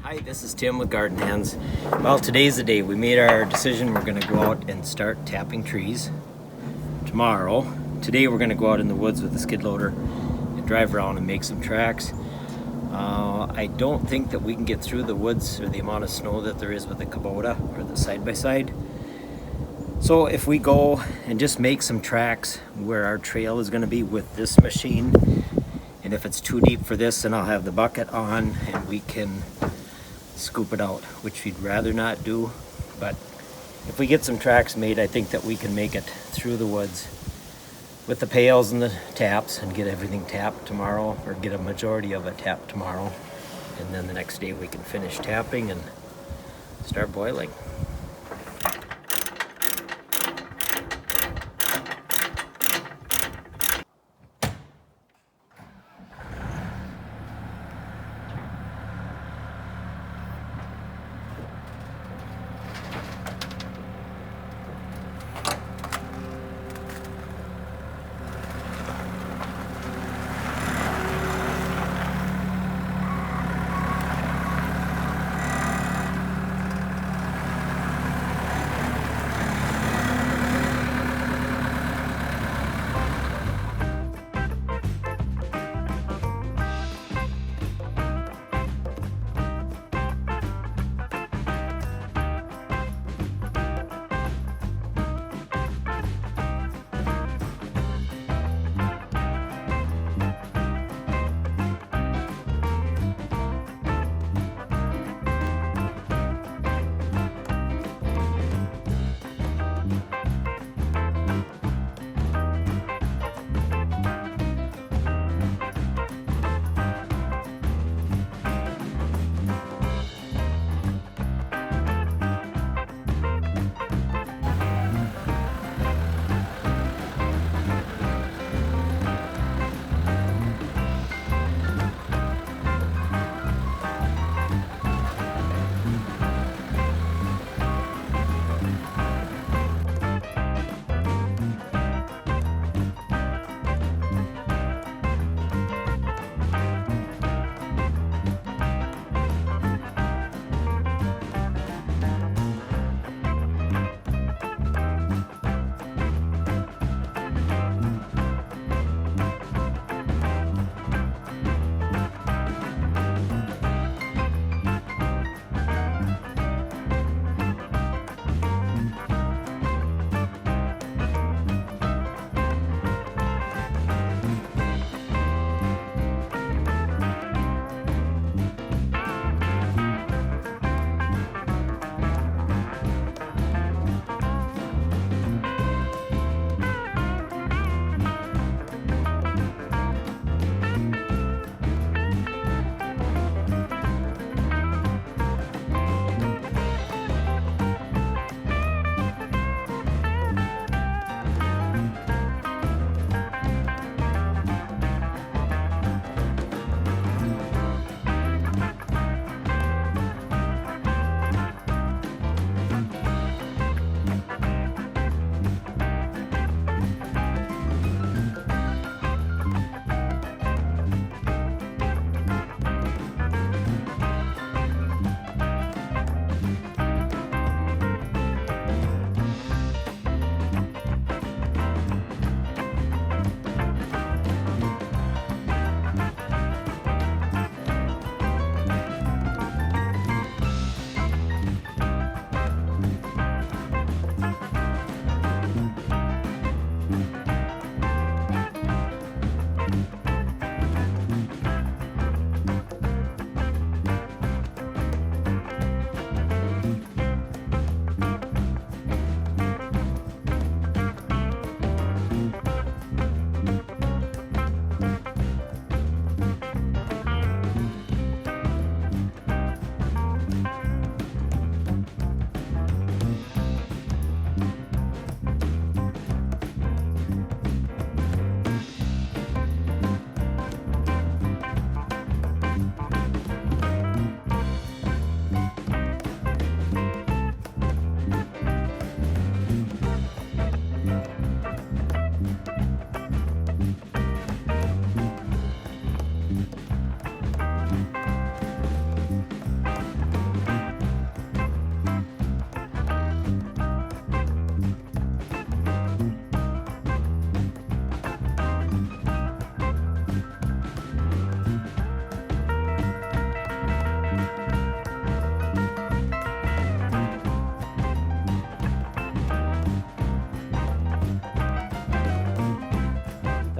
Hi, this is Tim with Garden Hands. Well, today's the day. We made our decision. We're going to go out and start tapping trees tomorrow. Today we're going to go out in the woods with the skid loader and drive around and make some tracks. I don't think that we can get through the woods or the amount of snow that there is with the Kubota or the side-by-side. So if we go and just make some tracks where our trail is going to be with this machine, and if it's too deep for this, then I'll have the bucket on and we can scoop it out, which we'd rather not do. But if we get some tracks made, I think that we can make it through the woods with the pails and the taps and get everything tapped tomorrow, or get a majority of it tapped tomorrow, and then the next day we can finish tapping and start boiling.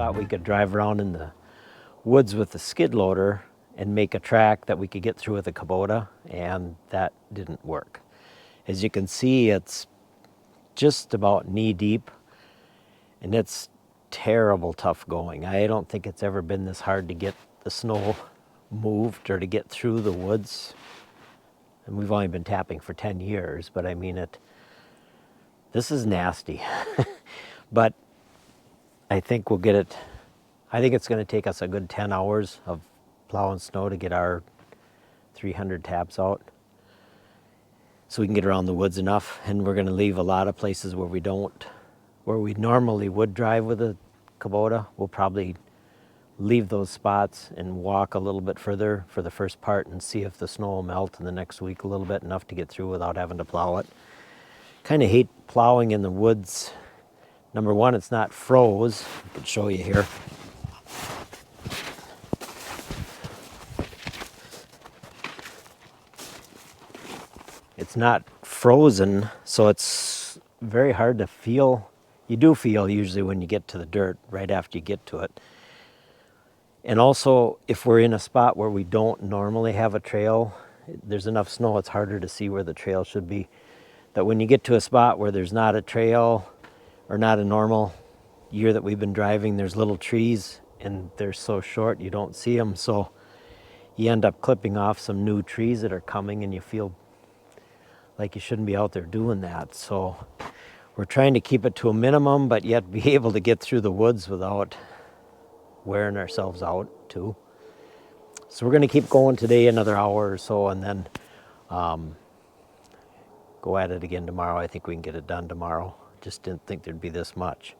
thought we could drive around in the woods with the skid loader and make a track that we could get through with a Kubota, and that didn't work. As you can see, it's just about knee deep, and it's terrible tough going. I don't think it's ever been this hard to get the snow moved or to get through the woods. And we've only been tapping for 10 years, but I mean this is nasty. But I think we'll get it. I think it's going to take us a good 10 hours of plowing snow to get our 300 taps out, so we can get around the woods enough. And we're going to leave a lot of places where we normally would drive with a Kubota. We'll probably leave those spots and walk a little bit further for the first part and see if the snow will melt in the next week a little bit, enough to get through without having to plow it. Kind of hate plowing in the woods. Number one, it's not froze. I could show you here. It's not frozen, so it's very hard to feel. You do feel usually when you get to the dirt right after you get to it. And also, if we're in a spot where we don't normally have a trail, there's enough snow, it's harder to see where the trail should be. That when you get to a spot where there's not a trail, or not a normal year that we've been driving, there's little trees and they're so short you don't see them, so you end up clipping off some new trees that are coming, and you feel like you shouldn't be out there doing that. So we're trying to keep it to a minimum, but yet be able to get through the woods without wearing ourselves out too. So we're going to keep going today another hour or so, and then go at it again tomorrow. I think we can get it done tomorrow. Just didn't think there'd be this much.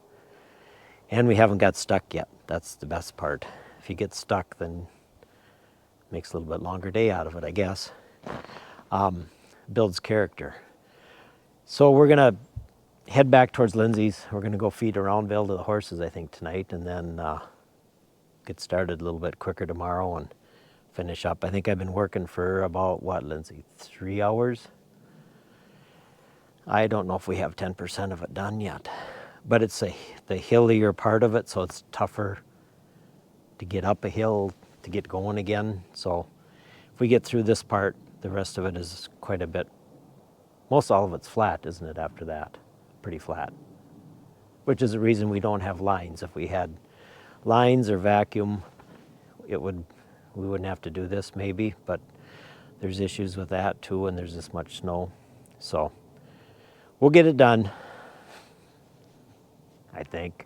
And we haven't got stuck yet. That's the best part. If you get stuck, then it makes a little bit longer day out of it, I guess. Builds character. So we're gonna head back towards Lindsay's. We're gonna go feed a Roundville to the horses, I think, tonight, and then get started a little bit quicker tomorrow and finish up. I think I've been working for about, what, Lindsay, 3 hours? I don't know if we have 10% of it done yet, but it's the hillier part of it, so it's tougher to get up a hill to get going again. So if we get through this part, the rest of it is quite a bit. Most all of it's flat, isn't it, after that? Pretty flat, which is the reason we don't have lines. If we had lines or vacuum, we wouldn't have to do this maybe, but there's issues with that too, and there's this much snow. So we'll get it done, I think.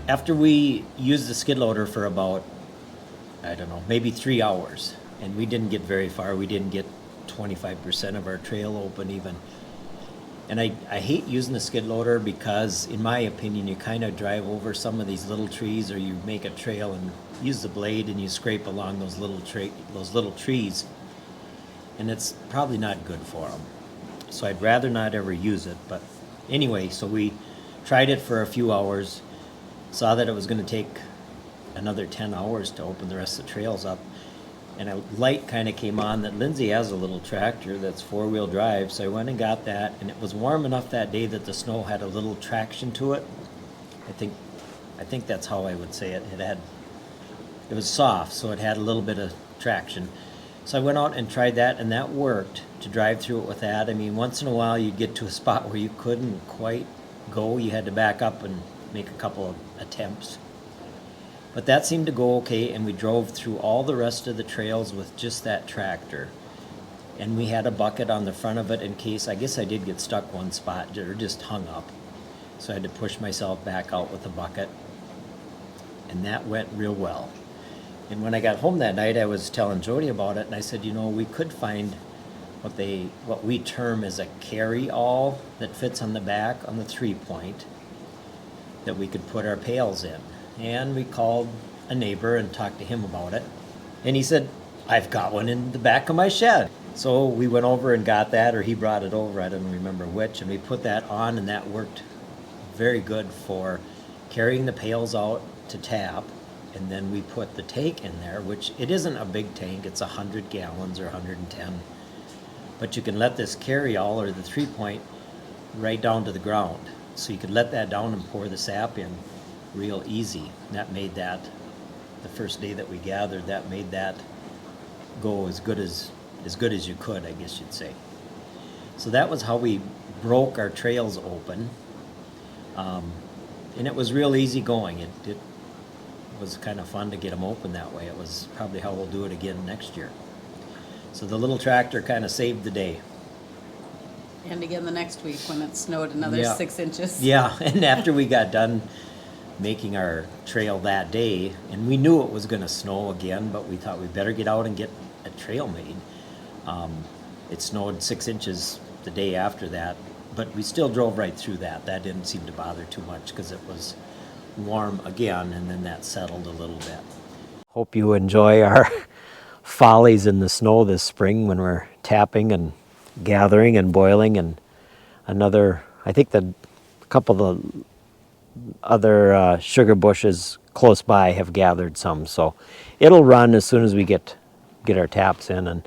after we used the skid loader for about, I don't know, maybe 3 hours, and we didn't get very far. We didn't get 25% of our trail open even. And I hate using the skid loader because, in my opinion, you kind of drive over some of these little trees, or you make a trail and use the blade and you scrape along those little trees, and it's probably not good for them. So I'd rather not ever use it. But anyway, so we tried it for a few hours, saw that it was going to take another 10 hours to open the rest of the trails up. And a light kind of came on that Lindsay has a little tractor that's 4-wheel drive, so I went and got that, and it was warm enough that day that the snow had a little traction to it. I think that's how I would say it. It was soft, so it had a little bit of traction. So I went out and tried that, and that worked, to drive through it with that. I mean, once in a while you'd get to a spot where you couldn't quite go. You had to back up and make a couple of attempts. But that seemed to go okay, and we drove through all the rest of the trails with just that tractor. And we had a bucket on the front of it in case, I guess I did get stuck one spot, or just hung up. So I had to push myself back out with the bucket. And that went real well. And when I got home that night, I was telling Jody about it, and I said, you know, we could find what we term as a carry-all that fits on the back on the 3-point that we could put our pails in. And we called a neighbor and talked to him about it. And he said, I've got one in the back of my shed. So we went over and got that, or he brought it over, I don't remember which, and we put that on, and that worked very good for carrying the pails out to tap. And then we put the tank in there, which it isn't a big tank, it's 100 gallons or 110. But you can let this carry-all, or the 3-point, right down to the ground. So you could let that down and pour the sap in real easy. That made that, the first day that we gathered, that made that go as good as you could, I guess you'd say. So that was how we broke our trails open. And it was real easy going. It was kind of fun to get them open that way. It was probably how we'll do it again next year. So the little tractor kind of saved the day. And again the next week when it snowed another 6 inches. Yeah, and after we got done making our trail that day, and we knew it was going to snow again, but we thought we better get out and get a trail made. It snowed 6 inches the day after that, but we still drove right through that. That didn't seem to bother too much because it was warm again, and then that settled a little bit. Hope you enjoy our follies in the snow this spring when we're tapping and gathering and boiling, and I think a couple of the other sugar bushes close by have gathered some, so it'll run as soon as we get our taps in, and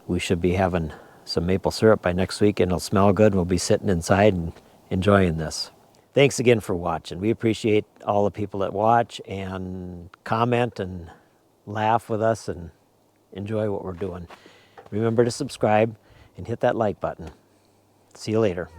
we should be having some maple syrup by next week, and it'll smell good. We'll be sitting inside and enjoying this. Thanks again for watching. We appreciate all the people that watch and comment and laugh with us and enjoy what we're doing. Remember to subscribe and hit that like button. See you later.